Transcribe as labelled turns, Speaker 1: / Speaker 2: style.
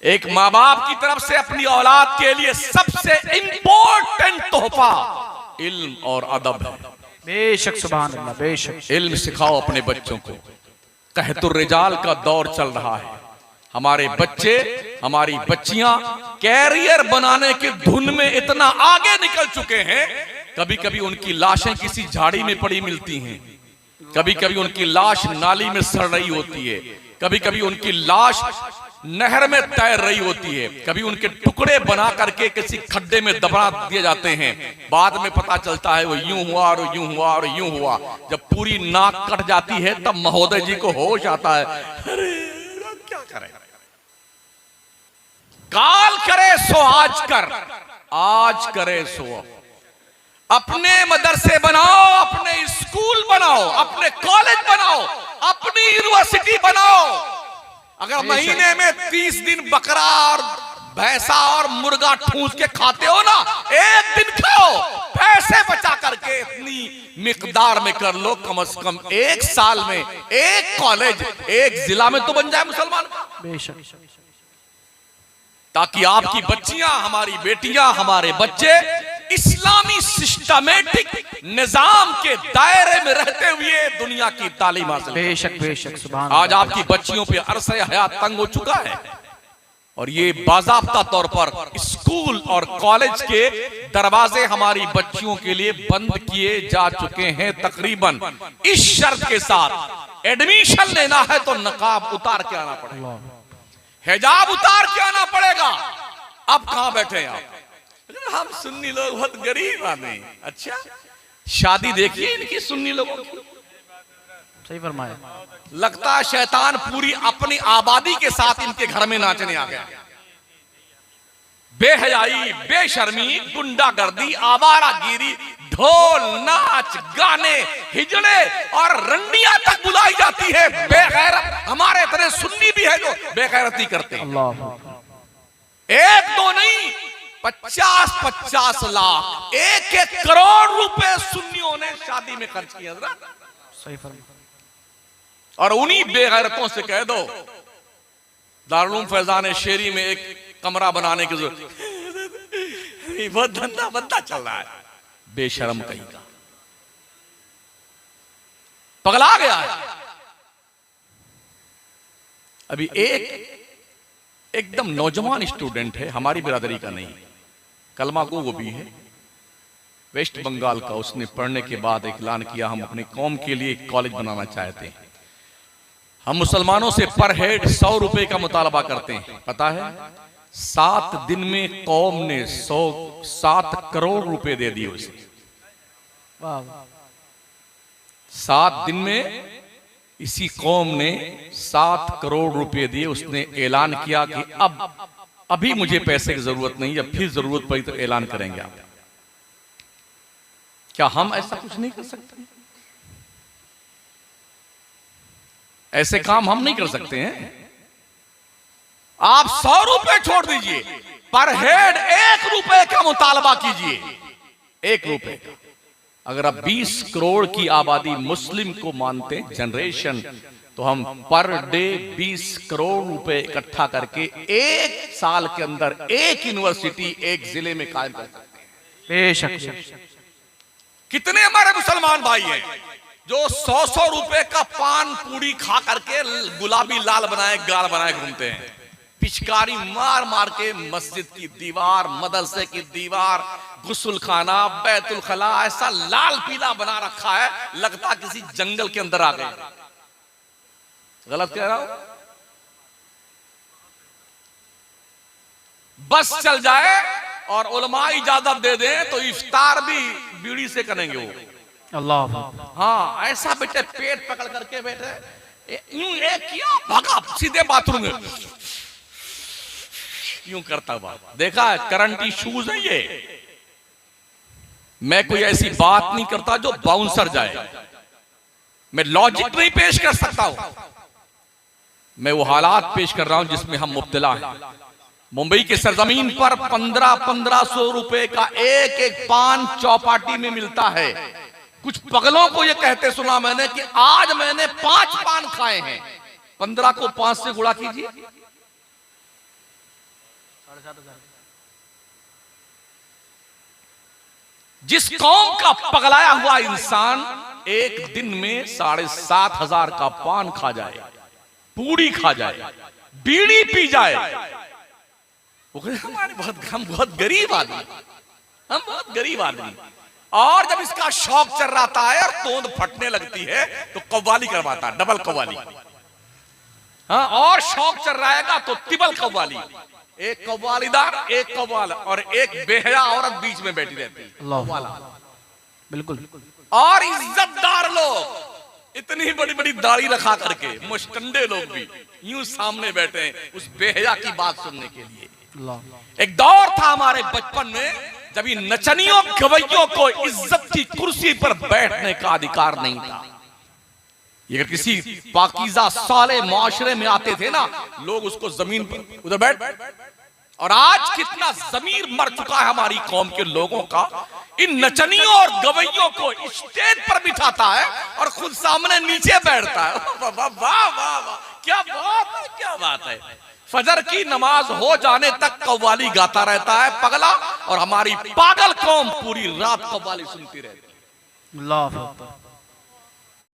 Speaker 1: एक माँ बाप की तरफ से अपनी औलाद के लिए सबसे इंपॉर्टेंट तोहफा इल्म और अदब है।
Speaker 2: बेशक, सुभान अल्लाह, बेशक।
Speaker 1: इल्म सिखाओ अपने बच्चों को। कहतुर रिजाल का दौर चल रहा है। हमारे बच्चे, हमारी बच्चियां कैरियर बनाने की धुन में इतना आगे निकल चुके हैं, कभी कभी उनकी लाशें किसी झाड़ी में पड़ी मिलती हैं, कभी कभी उनकी लाश नाली में सड़ रही होती है, कभी कभी उनकी लाश नहर में तैर रही होती है, कभी उनके टुकड़े बना करके किसी खड्डे में दबा दिए जाते हैं। बाद में पता चलता है वो यूं हुआ और यूं हुआ और यूं हुआ। जब पूरी नाक कट जाती है तब महोदय जी को होश आता है, अरे क्या करें। काल करे सो आज कर, आज करे सो। अपने मदरसे बनाओ, अपने स्कूल बनाओ, अपने कॉलेज बनाओ, अपनी यूनिवर्सिटी बनाओ। अगर महीने में 30 दिन बकरा और भैंसा और मुर्गा ठूस के खाते हो ना, एक दिन खाओ, पैसे बचा करके इतनी मिकदार में कर लो, कम से कम एक साल में एक कॉलेज एक जिला में तो बन जाए मुसलमान।
Speaker 2: बेशक।
Speaker 1: ताकि आपकी बच्चियां, हमारी बेटियां, हमारे बच्चे इस्लामी सिस्टमेटिक निजाम के दायरे में रहते हुए दुनिया की तालीम हासिल।
Speaker 2: बेशक, बेशक, सुभान।
Speaker 1: आज आपकी बच्चियों पे अरसे हयात तंग हो चुका है और ये बाज़ाब्ता तौर पर स्कूल और कॉलेज के दरवाजे हमारी बच्चियों के लिए बंद किए जा चुके हैं, तकरीबन इस शर्त के साथ एडमिशन लेना है तो नकाब उतार के आना पड़ेगा, हिजाब उतार के आना पड़ेगा। अब कहां बैठे हैं आप? हम सुन्नी लोग बहुत गरीब आदमी। अच्छा, शादी देखिए इनकी सुन्नी लोगों की,
Speaker 2: सही फरमाया।
Speaker 1: लगता है शैतान पूरी अपनी आबादी के साथ इनके घर में नाचने आ गया। बेहयाई, बेशर्मी, गुंडागर्दी, आवारागिरी, ढोल, नाच, गाने, हिजड़े और रंडियां तक बुलाई जाती है। बेगैरत हमारे इतने सुन्नी भी है जो बेगैरती करते हैं। एक दो नहीं, 50-50 लाख, 1-1 करोड़ रुपए सुन्नियों ने शादी में खर्च किया।
Speaker 2: सही फरमाया।
Speaker 1: और उन्हीं बेगैरतों से कह दो दारुल फैजान शेरी में एक कमरा बनाने की जरूरत, बहुत धंधा बंदा चल रहा है। बेशरम कहीं का, पगला गया है। अभी एकदम नौजवान स्टूडेंट है, हमारी बिरादरी का नहीं, कलमा गो भी है, वेस्ट बंगाल का। उसने पढ़ने के बाद ऐलान किया हम अपने कौम के लिए एक कॉलेज बनाना चाहते हैं। हम मुसलमानों से पर हेड 100 रुपए का मुतालबा करते हैं। पता है 7 दिन में कौम ने 7 करोड़ रुपए दे दिए उसे। 7 दिन में इसी कौम ने 7 करोड़ रुपए दिए। उसने ऐलान किया कि अभी मुझे पैसे की जरूरत नहीं, जब फिर जरूरत पड़ी तो ऐलान करेंगे आप। क्या हम ऐसा कुछ नहीं कर सकते? ऐसे काम हम नहीं कर सकते हैं? आप 100 रुपए छोड़ दीजिए, पर हेड 1 रुपए का मुतालबा कीजिए, 1 रुपए का। अगर आप 20 करोड़ की आबादी मुस्लिम को मानते हैं जनरेशन, तो हम पर डे 20 करोड़ रुपए इकट्ठा करके 1 साल के अंदर एक यूनिवर्सिटी एक जिले में कायम कर सकते हैं।
Speaker 2: बेशक।
Speaker 1: कितने हमारे मुसलमान भाई हैं जो 100-100 रुपए का पान पूरी खा करके गुलाबी लाल बनाए गाल बनाए घूमते हैं, पिचकारी मार मार के मस्जिद की दीवार, मदरसे की दीवार, गुस्ल खाना, बैतुल खला ऐसा लाल पीला बना रखा है, लगता किसी जंगल के अंदर आ गए। गलत कह रहा हूं? बस चल जाए और उलमा इजाजत दे दें तो इफ्तार भी बीड़ी से करेंगे वो।
Speaker 2: अल्लाह।
Speaker 1: हाँ, ऐसा बेटे पेट पकड़ करके बैठे, यूं एक किया भागा सीधे बाथरूम में, यूं करता हुआ देखा है। करंट इश्यूज है ये। मैं कोई ऐसी बात नहीं करता जो बाउंसर जाए, मैं लॉजिक नहीं पेश कर सकता हूं, मैं वो हालात पेश कर रहा हूं जिसमें हम मुब्तला हैं। मुंबई के सरजमीन पर 1500 रुपए का एक पान चौपाटी में मिलता है। कुछ पगलों को ये कहते सुना मैंने कि आज मैंने 5 पान खाए हैं। 15 को 5 से गुणा कीजिए, जिस कौम का पगलाया हुआ इंसान एक दिन में 7,500 का पान खा जाए, पूड़ी खा जाए, बीड़ी पी जाए, वो कहते हम बहुत गरीब आदमी, हम बहुत गरीब आदमी। और जब इसका शौक चल रहा है और तोंद फटने लगती है तो कव्वाली करवाता है, डबल कव्वाली। हाँ, और शौक चल रहेगा तो तिबल कव्वाली, एक कव्वालीदार, एक कव्वाल और एक बेहया औरत बीच में बैठी रहती है।
Speaker 2: बिल्कुल।
Speaker 1: और इज्जतदार लोग इतनी बड़ी बड़ी दाढ़ी रखा करके, मुस्टंडे लोग भी यूं सामने बैठे हैं उस बेहया की बात सुनने के लिए। एक दौर था हमारे बचपन में जब इन नचनियों गवैयों को इज्जत की कुर्सी पर बैठने का अधिकार नहीं था। ये अगर किसी पाकीज़ा साले माशरे में आते थे ना, लोग उसको जमीन पर उधर बैठ। और आज कितना जमीर मर चुका है हमारी कौम के लोगों का, इन नचनियों और गवैयों को स्टेज पर बिठाता है और खुद सामने नीचे बैठता है। वाह वाह वाह वाह, क्या बात है, क्या बात है। फजर की नमाज हो जाने तक कव्वाली गाता रहता है पगला, और हमारी पागल कौम पूरी रात कव्वाली सुनती रहती है।
Speaker 2: अल्लाह